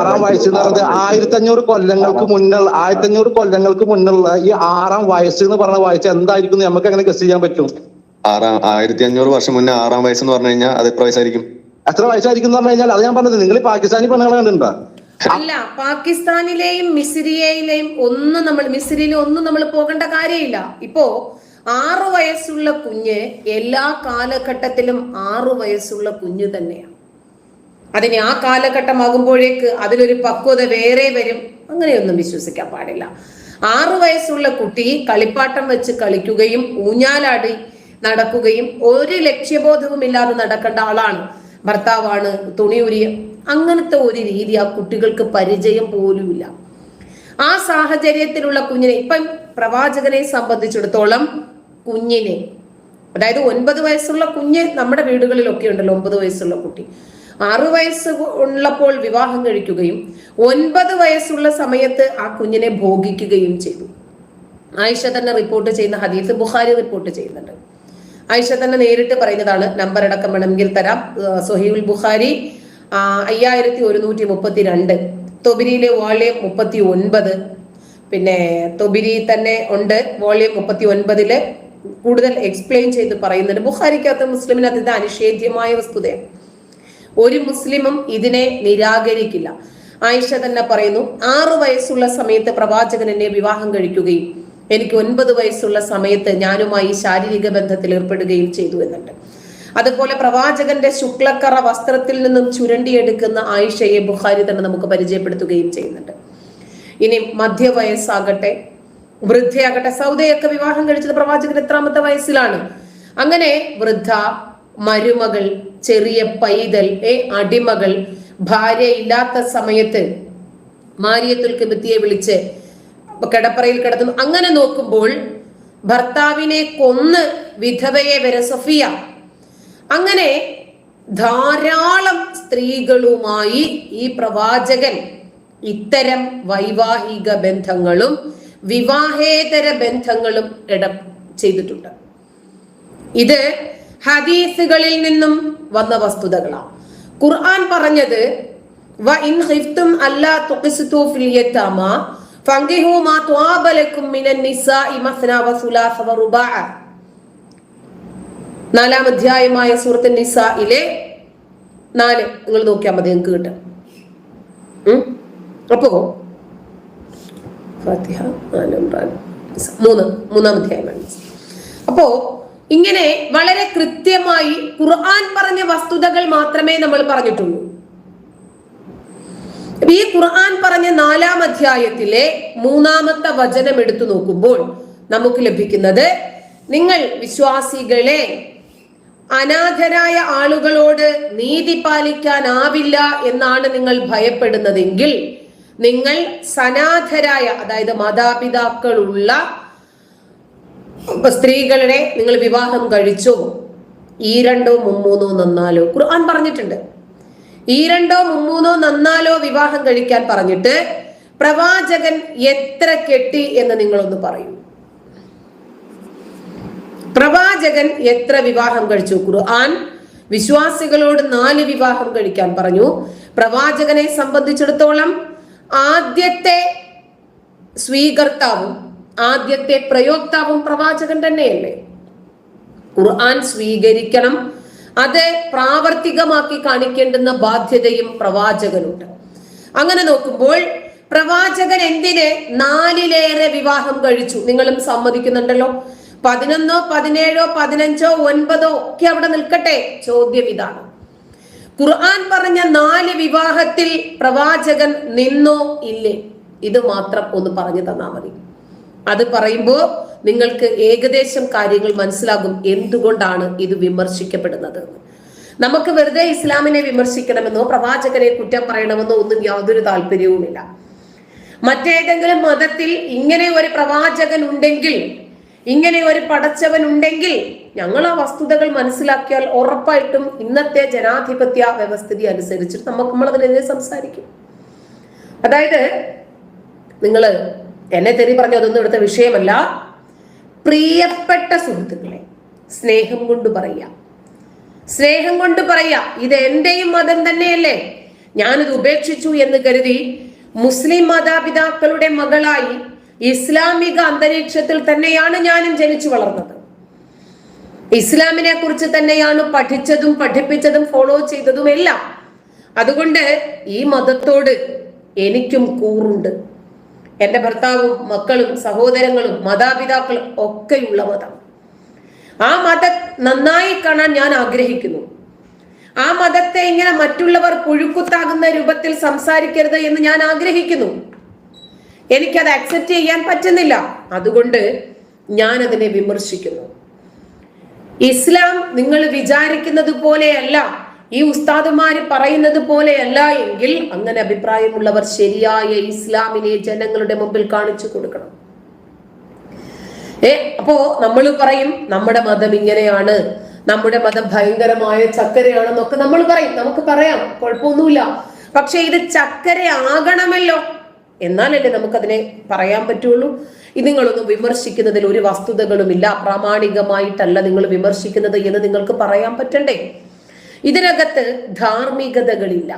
6ാം വയസ്സ് എന്ന് പറയുന്നത് 1500 കൊല്ലങ്ങൾക്ക് മുന്നുള്ള ഈ 6ാം വയസ്സ് എന്ന് പറഞ്ഞ വയസ്സ് എന്തായിരിക്കും നമുക്ക് എങ്ങനെ ഗസ് ചെയ്യാൻ പറ്റും? 1500 വർഷം മുന്നേ 6ാം വയസ്സ് എന്ന് പറഞ്ഞു കഴിഞ്ഞാൽ അത് എത്ര വയസ്സായിരിക്കും? എത്ര വയസ്സായിരിക്കും എന്ന് പറഞ്ഞു കഴിഞ്ഞാൽ അത് ഞാൻ പറഞ്ഞത്, നിങ്ങൾ പാകിസ്ഥാനി പെണ്ണുങ്ങളെ കണ്ടിട്ടുണ്ടോ? അല്ല, പാകിസ്ഥാനിലെയും മിസ്രിയയിലെയും മിസ്രിയിലും ഒന്നും നമ്മൾ പോകേണ്ട കാര്യമില്ല. ഇപ്പോ 6 വയസ്സുള്ള കുഞ്ഞ് എല്ലാ കാലഘട്ടത്തിലും 6 വയസ്സുള്ള കുഞ്ഞ് തന്നെയാണ്. അതിന് ആ കാലഘട്ടമാകുമ്പോഴേക്ക് അതിലൊരു പക്വത വേറെ വരും, അങ്ങനെയൊന്നും വിശ്വസിക്കാൻ പാടില്ല. 6 വയസ്സുള്ള കുട്ടി കളിപ്പാട്ടം വെച്ച് കളിക്കുകയും ഊഞ്ഞാലാടി നടക്കുകയും ഒരു ലക്ഷ്യബോധവും ഇല്ലാതെ നടക്കേണ്ട ആളാണ്. ഭർത്താവാണ്, തുണിയുരിയ, അങ്ങനത്തെ ഒരു രീതി ആ കുട്ടികൾക്ക് പരിചയം പോലുമില്ല. ആ സാഹചര്യത്തിലുള്ള കുഞ്ഞിനെ, ഇപ്പം പ്രവാചകനെ സംബന്ധിച്ചിടത്തോളം കുഞ്ഞിനെ, അതായത് 9 വയസ്സുള്ള കുഞ്ഞ് നമ്മുടെ വീടുകളിലൊക്കെ ഉണ്ടല്ലോ, 9 വയസ്സുള്ള കുട്ടി 6 വയസ്സ് ഉള്ളപ്പോൾ വിവാഹം കഴിക്കുകയും 9 വയസ്സുള്ള സമയത്ത് ആ കുഞ്ഞിനെ ഭോഗിക്കുകയും ചെയ്തു. ആയിഷ തന്നെ റിപ്പോർട്ട് ചെയ്യുന്ന ഹദീസ് ബുഖാരി റിപ്പോർട്ട് ചെയ്യുന്നുണ്ട്. ആയിഷ തന്നെ നേരിട്ട് പറയുന്നതാണ്, നമ്പർ അടക്കം വേണമെങ്കിൽ തരാം. സ്വഹീഹുൽ ബുഖാരി 5132, തൊബിരിയിലെ വോളിയം 39, പിന്നെ തൊബിരി തന്നെ ഉണ്ട് വോളിയം 39 കൂടുതൽ എക്സ്പ്ലെയിൻ ചെയ്ത് പറയുന്നുണ്ട്. ബുഖാരിക്കകത്ത് മുസ്ലിമിനകത്ത് ഇത് അനിഷേധ്യമായ വസ്തുതയാണ്. ഒരു മുസ്ലിമും ഇതിനെ നിരാകരിക്കില്ല. ആയിഷ തന്നെ പറയുന്നു, 6 വയസ്സുള്ള സമയത്ത് പ്രവാചകൻ എന്നെ വിവാഹം കഴിക്കുകയും എനിക്ക് 9 വയസ്സുള്ള സമയത്ത് ഞാനുമായി ശാരീരിക ബന്ധത്തിൽ ഏർപ്പെടുകയും ചെയ്തു എന്നുണ്ട്. അതുപോലെ പ്രവാചകന്റെ ശുക്ലക്കറ വസ്ത്രത്തിൽ നിന്നും ചുരണ്ടിയെടുക്കുന്ന ആയിഷയെ ബുഖാരി തന്നെ നമുക്ക് പരിചയപ്പെടുത്തുകയും ചെയ്യുന്നുണ്ട്. ഇനി മധ്യവയസ്സാകട്ടെ, വൃദ്ധയാകട്ടെ, സൗദയൊക്കെ വിവാഹം കഴിച്ചത് പ്രവാചകൻ എത്രാമത്തെ വയസ്സിലാണ്? അങ്ങനെ വൃദ്ധ, മരുമകൾ, ചെറിയ പൈതൽ, അടിമകൾ, ഭാര്യ ഇല്ലാത്ത സമയത്ത് മാരിയത്തുൽ കിബ്തിയെ വിളിച്ച് കിടപ്പറയിൽ കിടത്തുന്നു. അങ്ങനെ നോക്കുമ്പോൾ ഭർത്താവിനെ കൊന്ന് വിധവയെ വരെ സഫിയ, അങ്ങനെ ധാരാളം സ്ത്രീകളുമായി ഈ പ്രവാചകൻ ഇത്തരം വൈവാഹിക ബന്ധങ്ങളും വിവാഹേതര ബന്ധങ്ങളും ചെയ്തിട്ടുണ്ട്. ഇത് ഹദീസുകളിൽ നിന്നും വന്ന വസ്തുതകളാണ്. ഖുർആൻ പറഞ്ഞത് വ ഇൻ ഖിഫ്തും അല്ലാ തുഖ്സിതു ഫിൽ യതാമ ഫൻകിഹു മാ ത്വാബ ലക്കും മിനൻ നിസാഇ മസ്നാ വ സുലാസ വ റുബാഅ. 4-ാം അധ്യായമായ സൂറത്തുൻ നിസായിലെ 4 നിങ്ങൾ നോക്കിയാൽ മതി, നിങ്ങൾക്ക് കിട്ടും. അപ്പോ ഫാത്തിഹ, മൂന്നാം അധ്യായമാണ്. അപ്പോ ഇങ്ങനെ വളരെ കൃത്യമായി ഖുർആൻ പറഞ്ഞ വസ്തുതകൾ മാത്രമേ നമ്മൾ പറഞ്ഞിട്ടുള്ളൂ. ഈ ഖുർആൻ പറഞ്ഞ 4-ാം അധ്യായത്തിലെ 3-ാമത്തെ വചനം എടുത്തു നോക്കുമ്പോൾ നമുക്ക് ലഭിക്കുന്നത്, നിങ്ങൾ വിശ്വാസികളെ അനാഥരായ ആളുകളോട് നീതി പാലിക്കാനാവില്ല എന്നാണ് നിങ്ങൾ ഭയപ്പെടുന്നതെങ്കിൽ നിങ്ങൾ സനാഥരായ, അതായത് മാതാപിതാക്കളുള്ള സ്ത്രീകളെ നിങ്ങൾ വിവാഹം കഴിച്ചോ, 2 3 നന്നാലോ ഖുർആൻ പറഞ്ഞിട്ടുണ്ട്. 2 3 നന്നാലോ വിവാഹം കഴിക്കാൻ പറഞ്ഞിട്ട് പ്രവാചകൻ എത്ര കെട്ടി എന്ന് നിങ്ങളൊന്ന് പറയൂ. പ്രവാചകൻ എത്ര വിവാഹം കഴിച്ചു? ഖുർആൻ വിശ്വാസികളോട് 4 വിവാഹം കഴിക്കാൻ പറഞ്ഞു. പ്രവാചകനെ സംബന്ധിച്ചിടത്തോളം ആദ്യത്തെ സ്വീകർത്താവും ആദ്യത്തെ പ്രയോക്താവും പ്രവാചകൻ തന്നെയല്ലേ. ഖുർആൻ സ്വീകരിക്കണം, അത് പ്രാവർത്തികമാക്കി കാണിക്കേണ്ടുന്ന ബാധ്യതയും പ്രവാചകനുണ്ട്. അങ്ങനെ നോക്കുമ്പോൾ പ്രവാചകൻ എന്തിന് 4-ലേറെ വിവാഹം കഴിച്ചു? നിങ്ങളും സമ്മതിക്കുന്നുണ്ടല്ലോ. 11, 17, 15, 9 ഒക്കെ അവിടെ നിൽക്കട്ടെ, ചോദ്യം ഇതാണ്, ഖുർആൻ പറഞ്ഞ 4 വിവാഹത്തിൽ പ്രവാചകൻ നിന്നോ ഇല്ലേ? ഇത് മാത്രം ഒന്ന് പറഞ്ഞു തന്നാൽ മതി. അത് പറയുമ്പോൾ നിങ്ങൾക്ക് ഏകദേശം കാര്യങ്ങൾ മനസ്സിലാകും എന്തുകൊണ്ടാണ് ഇത് വിമർശിക്കപ്പെടുന്നത്. നമുക്ക് വെറുതെ ഇസ്ലാമിനെ വിമർശിക്കണമെന്നോ പ്രവാചകനെ കുറ്റം പറയണമെന്നോ ഒന്നും യാതൊരു താല്പര്യവുമില്ല. മറ്റേതെങ്കിലും മതത്തിൽ ഇങ്ങനെ ഒരു പ്രവാചകൻ ഉണ്ടെങ്കിൽ, ഇങ്ങനെ ഒരു പടച്ചവൻ ഉണ്ടെങ്കിൽ ഞങ്ങൾ ആ വസ്തുതകൾ മനസ്സിലാക്കിയാൽ ഉറപ്പായിട്ടും ഇന്നത്തെ ജനാധിപത്യ വ്യവസ്ഥിതി അനുസരിച്ചിട്ട് നമ്മൾ അതിനെതിരെ സംസാരിക്കും. അതായത് നിങ്ങൾ എന്നെ തെറി പറഞ്ഞു, അതൊന്നും എടുത്ത വിഷയമല്ല. പ്രിയപ്പെട്ട സുഹൃത്തുക്കളെ, സ്നേഹം കൊണ്ട് പറയാ, ഇത് എന്റെയും മതം തന്നെയല്ലേ, ഞാനിത് ഉപേക്ഷിച്ചു എന്ന് കരുതി മുസ്ലിം മാതാപിതാക്കളുടെ മകളായി ഇസ്ലാമിക അന്തരീക്ഷത്തിൽ തന്നെയാണ് ഞാനും ജനിച്ചു വളർന്നത്. ഇസ്ലാമിനെ കുറിച്ച് തന്നെയാണ് പഠിച്ചതും പഠിപ്പിച്ചതും ഫോളോ ചെയ്തതും എല്ലാം. അതുകൊണ്ട് ഈ മതത്തോട് എനിക്കും കൂറുണ്ട്. എൻ്റെ ഭർത്താവും മക്കളും സഹോദരങ്ങളും മാതാപിതാക്കളും ഒക്കെയുള്ള മതം. ആ മതം നന്നായി കാണാൻ ഞാൻ ആഗ്രഹിക്കുന്നു. ആ മതത്തെ ഇങ്ങനെ മറ്റുള്ളവർ പുഴുക്കുത്താകുന്ന രൂപത്തിൽ സംസാരിക്കരുത് എന്ന് ഞാൻ ആഗ്രഹിക്കുന്നു. എനിക്കത് അക്സെപ്റ്റ് ചെയ്യാൻ പറ്റുന്നില്ല. അതുകൊണ്ട് ഞാൻ അതിനെ വിമർശിക്കുന്നു. ഇസ്ലാം നിങ്ങൾ വിചാരിക്കുന്നത് പോലെയല്ല, ഈ ഉസ്താദുമാര് പറയുന്നത് പോലെയല്ല എങ്കിൽ അങ്ങനെ അഭിപ്രായമുള്ളവർ ശരിയായ ഇസ്ലാമിനെ ജനങ്ങളുടെ മുമ്പിൽ കാണിച്ചു കൊടുക്കണം. അപ്പോ നമ്മൾ പറയും നമ്മുടെ മതം ഇങ്ങനെയാണ്, നമ്മുടെ മതം ഭയങ്കരമായ ചക്കരയാണെന്നൊക്കെ നമ്മൾ പറയും. നമുക്ക് പറയാം, കുഴപ്പമൊന്നുമില്ല. പക്ഷെ ഇത് ചക്കര ആകണമല്ലോ, എന്നാലല്ലേ നമുക്കതിനെ പറയാൻ പറ്റുള്ളൂ. ഇത് നിങ്ങളൊന്നും വിമർശിക്കുന്നതിൽ ഒരു വസ്തുതകളുമില്ല, പ്രാമാണികമായിട്ടല്ല നിങ്ങൾ വിമർശിക്കുന്നത് എന്ന് നിങ്ങൾക്ക് പറയാൻ പറ്റണ്ടേ? ഇതിനകത്ത് ധാർമ്മികതകളില്ല,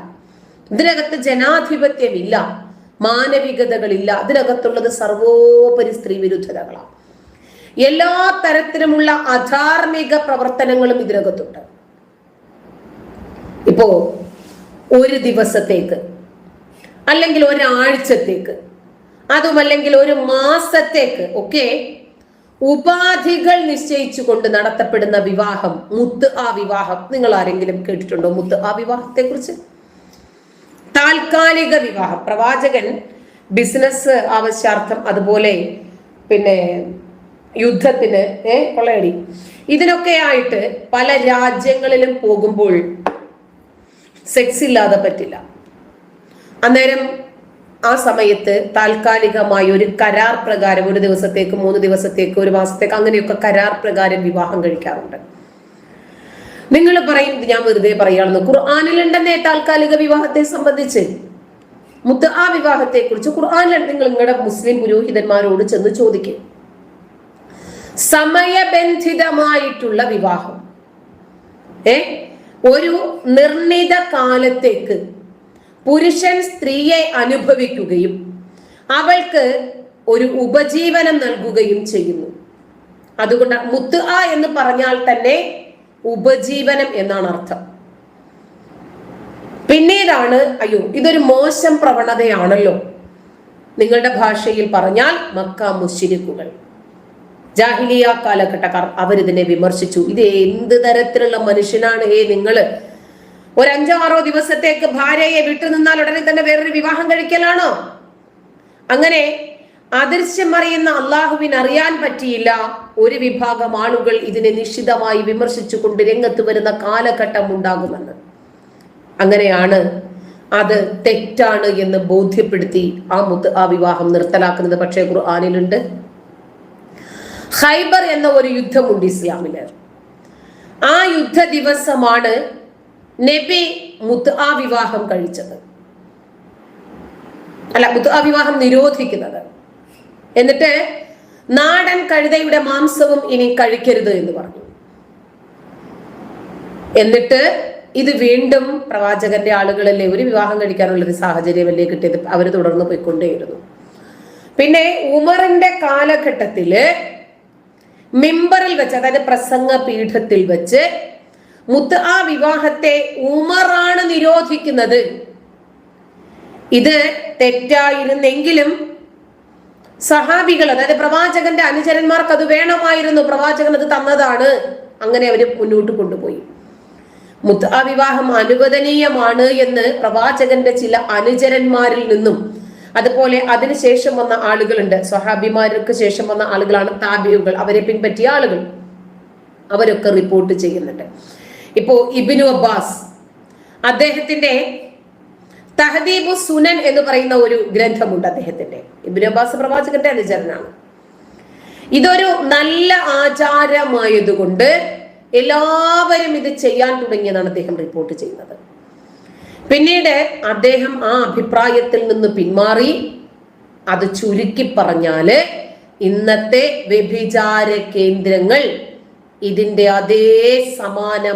ഇതിനകത്ത് ജനാധിപത്യമില്ല, മാനവികതകളില്ല. ഇതിനകത്തുള്ളത് സർവോപരി സ്ത്രീ വിരുദ്ധതകളാണ്. എല്ലാ തരത്തിലുമുള്ള അധാർമിക പ്രവർത്തനങ്ങളും ഇതിനകത്തുണ്ട്. ഇപ്പോ ഒരു ദിവസത്തേക്ക്, അല്ലെങ്കിൽ ഒരാഴ്ചത്തേക്ക്, അതുമല്ലെങ്കിൽ ഒരു മാസത്തേക്ക് ഒക്കെ ഉപാധികൾ നിശ്ചയിച്ചുകൊണ്ട് നടത്തപ്പെടുന്ന വിവാഹം, മുത്അ വിവാഹം, നിങ്ങൾ ആരെങ്കിലും കേട്ടിട്ടുണ്ടോ മുത്അ വിവാഹത്തെ കുറിച്ച്? താൽക്കാലിക വിവാഹം. പ്രവാചകൻ ബിസിനസ് ആവശ്യാർത്ഥം, അതുപോലെ പിന്നെ യുദ്ധത്തിന്, കൊള്ളയടി, ഇതിനൊക്കെ ആയിട്ട് പല രാജ്യങ്ങളിലും പോകുമ്പോൾ സെക്സ് ഇല്ലാതെ പറ്റില്ല. അന്നേരം ആ സമയത്ത് താൽക്കാലികമായി ഒരു കരാർ പ്രകാരം ഒരു ദിവസത്തേക്ക്, 3 ദിവസത്തേക്ക്, ഒരു മാസത്തേക്ക്, അങ്ങനെയൊക്കെ കരാർ പ്രകാരം വിവാഹം കഴിക്കാറുണ്ട്. നിങ്ങൾ പറയും ഞാൻ വെറുതെ പറയാണെന്ന്. ഖുർആനിലുണ്ടെന്നേ താൽക്കാലിക വിവാഹത്തെ സംബന്ധിച്ച്, മുത്അ വിവാഹത്തെ കുറിച്ച് ഖുർആനിൽ നിങ്ങൾ നിങ്ങളുടെ മുസ്ലിം പുരോഹിതന്മാരോട് ചെന്ന് ചോദിക്കും. സമയബന്ധിതമായിട്ടുള്ള വിവാഹം, ഒരു നിർണിത കാലത്തേക്ക് പുരുഷൻ സ്ത്രീയെ അനുഭവിക്കുകയും അവൾക്ക് ഒരു ഉപജീവനം നൽകുകയും ചെയ്യുന്നു. അതുകൊണ്ട് മുത്അ എന്ന് പറഞ്ഞാൽ തന്നെ ഉപജീവനം എന്നാണ് അർത്ഥം. പിന്നീടാണ് അയ്യോ ഇതൊരു മോശം പ്രവണതയാണല്ലോ, നിങ്ങളുടെ ഭാഷയിൽ പറഞ്ഞാൽ മക്ക മുശ്രിക്കുകൾ, ജാഹിലിയ കാലഘട്ടക്കാർ, അവരിതിനെ വിമർശിച്ചു. ഇത് എന്ത് തരത്തിലുള്ള മനുഷ്യനാണ് നിങ്ങള്? ഒരു 5-6 ദിവസത്തേക്ക് ഭാര്യയെ വിട്ടു നിന്നാൽ ഉടനെ തന്നെ വേറൊരു വിവാഹം കഴിക്കലാണോ? അങ്ങനെ അദൃശ്യം അറിയുന്ന അള്ളാഹുവിന് അറിയാൻ പറ്റിയില്ല. ഒരു വിഭാഗം ആളുകൾ ഇതിനെ നിശ്ചിതമായി വിമർശിച്ചുകൊണ്ട് രംഗത്ത് വരുന്ന കാലഘട്ടം ഉണ്ടാകുമെന്ന്. അങ്ങനെയാണ് അത് തെറ്റാണ് എന്ന് ബോധ്യപ്പെടുത്തി ആ വിവാഹം നിർത്തലാക്കുന്നത്. പക്ഷേ ഖുർആനിലുണ്ട്. ഖൈബർ എന്ന ഒരു യുദ്ധമുണ്ട് ഇസ്ലാമില്. ആ യുദ്ധ ദിവസമാണ് നബി മുത്അ വിവാഹം കഴിച്ചത്, അല്ല മുത്അ വിവാഹം നിരോധിക്കുന്നത്. എന്നിട്ട് നാടൻ കഴുതയുടെ മാംസവും ഇനി കഴിക്കരുത് എന്ന് പറഞ്ഞു. എന്നിട്ട് ഇത് വീണ്ടും പ്രവാചകന്റെ ആളുകളല്ലേ, ഒരു വിവാഹം കഴിക്കാനുള്ളൊരു സാഹചര്യമല്ലേ കിട്ടിയത്, അവർ തുടർന്ന് പോയിക്കൊണ്ടേയിരുന്നു. പിന്നെ ഉമറിന്റെ കാലഘട്ടത്തില് മിമ്പറിൽ വെച്ച്, അതായത് പ്രസംഗ പീഠത്തിൽ വെച്ച് മുത്അ വിവാഹത്തെ ഉമറാണ് നിരോധിക്കുന്നത്. ഇത് തെറ്റായിരുന്നെങ്കിലും സഹാബികൾ, അതായത് പ്രവാചകന്റെ അനുചരന്മാർക്ക് അത് വേണമായിരുന്നു, പ്രവാചകൻ അത് തന്നതാണ്, അങ്ങനെ അവര് മുന്നോട്ട് കൊണ്ടുപോയി. മുത്അ വിവാഹം അനുവദനീയമാണ് എന്ന് പ്രവാചകന്റെ ചില അനുചരന്മാരിൽ നിന്നും, അതുപോലെ അതിനുശേഷം വന്ന ആളുകളുണ്ട്, സ്വഹാബിമാർക്ക് ശേഷം വന്ന ആളുകളാണ് താബിഉകൾ, അവരെ പിൻപറ്റിയ ആളുകൾ, അവരൊക്കെ റിപ്പോർട്ട് ചെയ്യുന്നുണ്ട്. ഇപ്പോ ഇബ്നു അബ്ബാസ്, അദ്ദേഹത്തിന്റെ തഹദീബു സുനൻ എന്ന് പറയുന്ന ഒരു ഗ്രന്ഥമുണ്ട് അദ്ദേഹത്തിന്റെ. ഇബ്നു അബ്ബാസ് പ്രവാചകന്റെ അനുചരനാണ്. ഇതൊരു നല്ല ആചാരമായതുകൊണ്ട് എല്ലാവരും ഇത് ചെയ്യാൻ തുടങ്ങിയതാണ് അദ്ദേഹം റിപ്പോർട്ട് ചെയ്യുന്നത്. പിന്നീട് അദ്ദേഹം ആ അഭിപ്രായത്തിൽ നിന്ന് പിന്മാറി. അത് ചുരുക്കി പറഞ്ഞാല് ഇന്നത്തെ വ്യഭിചാര കേന്ദ്രങ്ങൾ ഇതിന്റെ അതേ സമാനമായ